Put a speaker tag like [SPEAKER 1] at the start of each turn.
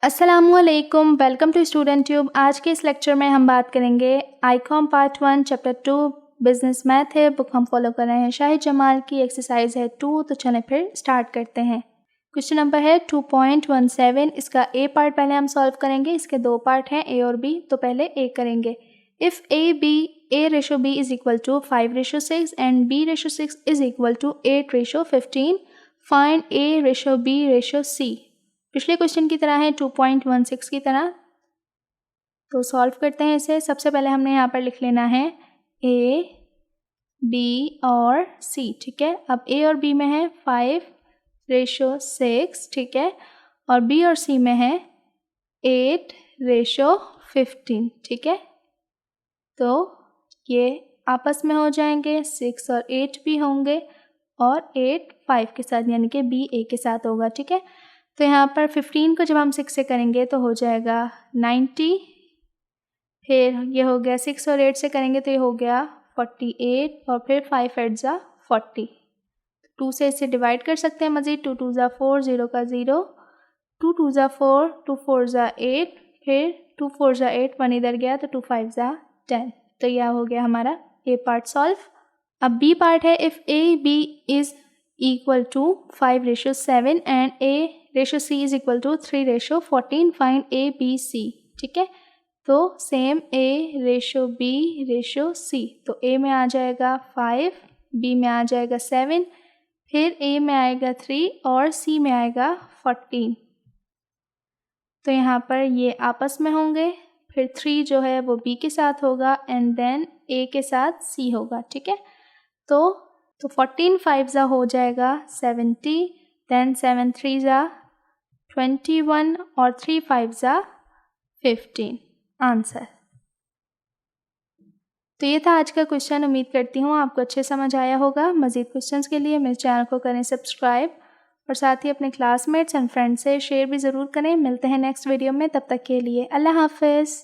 [SPEAKER 1] अस्सलामुअलैकुम, welcome to student tube. आज के इस लेक्चर में हम बात करेंगे Icom part 1 chapter 2 business math है। बुक हम फॉलो कर रहे हैं शाहिद जमाल की, एक्सरसाइज है 2। तो चलें फिर स्टार्ट करते हैं। क्वेश्चन नंबर है 2.17। इसका ए पार्ट पहले हम सॉल्व करेंगे। इसके दो पार्ट हैं, ए और बी। तो पहले ए करेंगे। If A ratio B is equal to 5:6 and B ratio 6 is equal to 8:15, find A ratio B ratio C. पिछले क्वेश्चन की तरह है, 2.16 की तरह। तो सॉल्व करते हैं इसे। सबसे पहले हमने यहाँ पर लिख लेना है ए, बी और सी, ठीक है। अब ए और बी में है 5:6, ठीक है, और बी और सी में है 8:15, ठीक है। तो ये आपस में हो जाएंगे, 6 और 8 भी होंगे, और 8 5 के साथ, यानी कि बी ए के साथ होगा, ठीक है। तो यहाँ पर 15 को जब हम 6 से करेंगे तो हो जाएगा 90। फिर ये हो गया 6 और 8 से करेंगे तो ये हो गया 48, और फिर 5 8 ज़ा 40। 2 से इसे डिवाइड कर सकते हैं मज़ीद। 2 2 ज़ा 4, 0 का 0, 2 2 ज़ा 4, 2 4 ज़ा 8, फिर 2 4 ज़ा 8, 1 इधर गया तो 2 5 ज़ा 10। तो यह हो गया हमारा ए पार्ट सॉल्व। अब बी पार्ट है, if A B is equal to 5:7 and A ratio C is equal to 3:14, find A, B, C, ठीक है। तो same A ratio B ratio C। तो A में आ जाएगा 5, B में आ जाएगा 7, फिर A में आएगा 3 और C में आएगा 14। तो यहाँ पर ये आपस में होंगे। फिर 3 जो है वो B के साथ होगा एंड देन A के साथ C होगा, ठीक है। तो 14 5 ज़ा हो जाएगा 70, देन 7 3 ज़ा 21 और 3 5 ज़ा 15 आंसर। तो ये था आज का क्वेश्चन। उम्मीद करती हूँ आपको अच्छे समझ आया होगा। मज़ीद क्वेश्चंस के लिए मेरे चैनल को करें सब्सक्राइब, और साथ ही अपने क्लासमेट्स एंड फ्रेंड्स से शेयर भी ज़रूर करें। मिलते हैं नेक्स्ट वीडियो में, तब तक के लिए अल्लाह हाफ़िज़।